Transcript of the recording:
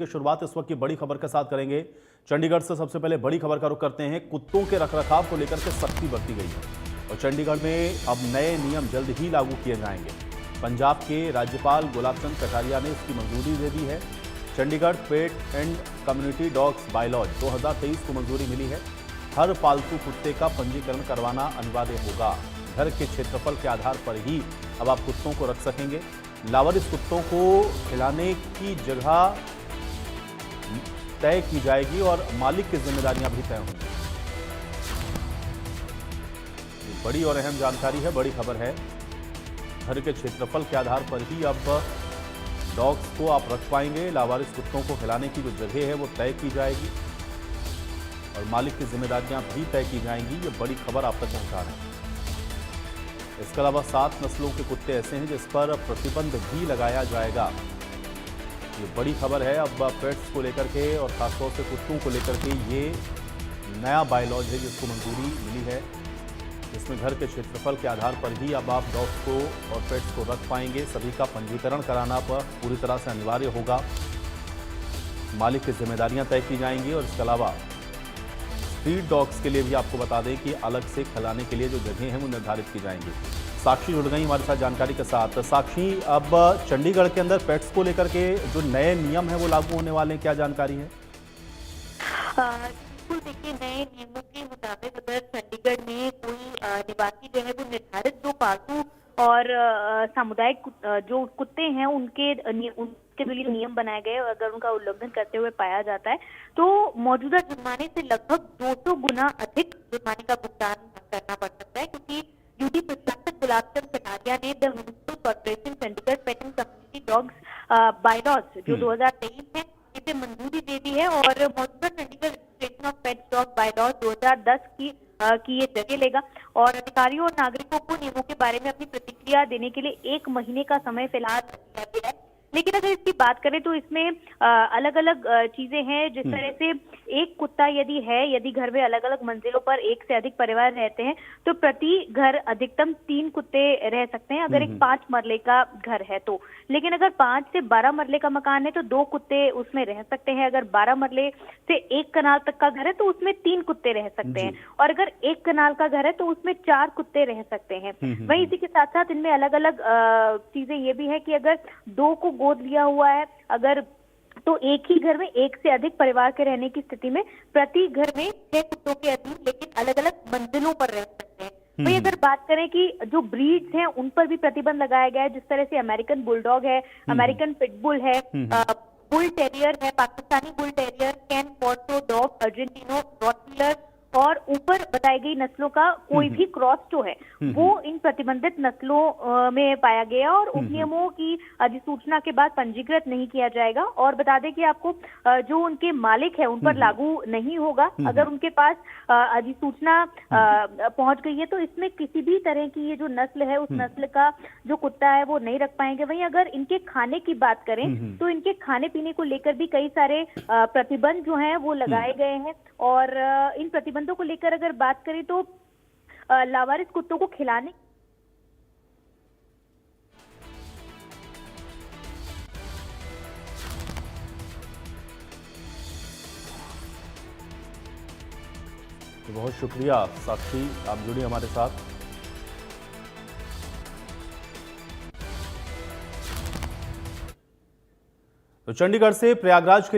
की शुरुआत इस वक्त की बड़ी खबर के साथ करेंगे। चंडीगढ़ से सबसे पहले बड़ी खबर का रुख करते हैं। कुत्तों के रखरखाव को लेकर के सख्ती बरती गई है और चंडीगढ़ में अब नए नियम जल्द ही लागू किए जाएंगे। पंजाब के राज्यपाल गुलाब चंद कटारिया ने इसकी मंजूरी दे दी है। Chandigarh pet and community dogs bylaws 2023 को मंजूरी मिली है। हर पालतू कुत्ते का पंजीकरण करवाना अनिवार्य होगा। घर के क्षेत्रफल के आधार पर ही अब आप कुत्तों को रख सकेंगे। लावारिस कुत्तों को खिलाने की जगह तय की जाएगी और मालिक की जिम्मेदारियां भी तय होंगी। बड़ी और अहम जानकारी है, बड़ी खबर है। घर के क्षेत्रफल के आधार पर ही अब डॉग्स को आप रख पाएंगे। लावारिस कुत्तों को खिलाने की जो जगह है वो तय की जाएगी और मालिक की जिम्मेदारियां भी तय की जाएंगी। ये बड़ी खबर आप तक पहुंचा रहे हैं। इसके अलावा 7 नस्लों के कुत्ते ऐसे हैं जिस पर प्रतिबंध भी लगाया जाएगा। ये बड़ी खबर है। अब पेट्स को लेकर के और खासतौर से कुत्तों को लेकर के ये नया बायलॉज है जिसको मंजूरी मिली है, जिसमें घर के क्षेत्रफल के आधार पर ही अब आप डॉग्स को और पेट्स को रख पाएंगे। सभी का पंजीकरण कराना पर पूरी तरह से अनिवार्य होगा। मालिक की जिम्मेदारियां तय की जाएंगी और इसके अलावा स्ट्रीट डॉग्स के लिए भी आपको बता दें कि अलग से खिलाने के लिए जो जगह हैं वो निर्धारित की जाएंगी। साक्षी जुड़ गई हमारे साथ जानकारी के साथ। साक्षी, अब चंडीगढ़ के अंदर पेट्स को लेकर के जो नए नियम है वो लागू होने वाले हैं, क्या जानकारी है? बिल्कुल, देखिए, नए नियमों के मुताबिक अगर चंडीगढ़ में कोई निवासी जो है वो निर्धारित जो पालतू और सामुदायिक जो कुत्ते हैं उनके लिए नियम बनाए गए और अगर उनका उल्लंघन करते हुए पाया जाता है तो मौजूदा जुर्माने से लगभग 200 गुना अधिक जुर्माने का भुगतान करना पड़ सकता है, क्योंकि ड्यूटी प्रशासक गुलाब चंद कटारिया ने the municipal corporation Chandigarh pet and community dogs bylaws जो 2023 है इसे मंजूरी दे दी है और मौजूदा Chandigarh registration of pets dog bylaws 2010 की ये जगह लेगा और अधिकारियों और नागरिकों को नियमों के बारे में अपनी प्रतिक्रिया देने के लिए 1 महीने का समय फिलहाल दिया गया है। लेकिन अगर इसकी बात करें तो इसमें अलग अलग चीजें हैं। जिस तरह से एक कुत्ता यदि घर में अलग अलग मंजिलों पर एक से अधिक परिवार रहते हैं तो प्रति घर अधिकतम 3 कुत्ते रह सकते हैं अगर एक 5 मरले का घर है तो। लेकिन अगर 5 से 12 मरले का मकान है तो 2 कुत्ते उसमें रह सकते हैं। अगर 12 मरले से 1 कनाल तक का घर है तो उसमें 3 कुत्ते रह सकते हैं और अगर 1 कनाल का घर है तो उसमें 4 कुत्ते रह सकते हैं। वहीं इसी के साथ साथ इनमें अलग अलग चीजें ये भी है कि अगर 2 को गोद लिया हुआ है अगर तो एक ही घर में 1 से अधिक परिवार के रहने की स्थिति में प्रति घर में 6 कुत्तों के अधीन लेकिन अलग अलग मंजिलों पर रह सकते हैं। वही अगर बात करें कि जो ब्रीड्स हैं उन पर भी प्रतिबंध लगाया गया है, जिस तरह से अमेरिकन बुलडॉग है, अमेरिकन पिटबुल है, बुल टेरियर है, पाकिस्तानी बुल टेरियर, कैन पॉर्टो डॉग, अर्जेंटिनो रॉटवीलर और ऊपर बताई गई नस्लों का कोई भी क्रॉस जो है वो इन प्रतिबंधित नस्लों में पाया गया और उन नियमों की अधिसूचना के बाद पंजीकृत नहीं किया जाएगा। और बता दें कि आपको जो उनके मालिक है उन पर लागू नहीं होगा। अगर उनके पास अधिसूचना पहुंच गई है तो इसमें किसी भी तरह की ये जो नस्ल है उस नस्ल का जो कुत्ता है वो नहीं रख पाएंगे। वहीं अगर इनके खाने की बात करें तो इनके खाने पीने को लेकर भी कई सारे प्रतिबंध जो हैं वो लगाए गए हैं और इन प्रतिबंधों को लेकर अगर बात करें तो लावारिस कुत्तों को खिलाने तो बहुत शुक्रिया साक्षी, आप जुड़ी हमारे साथ। तो चंडीगढ़ से प्रयागराज के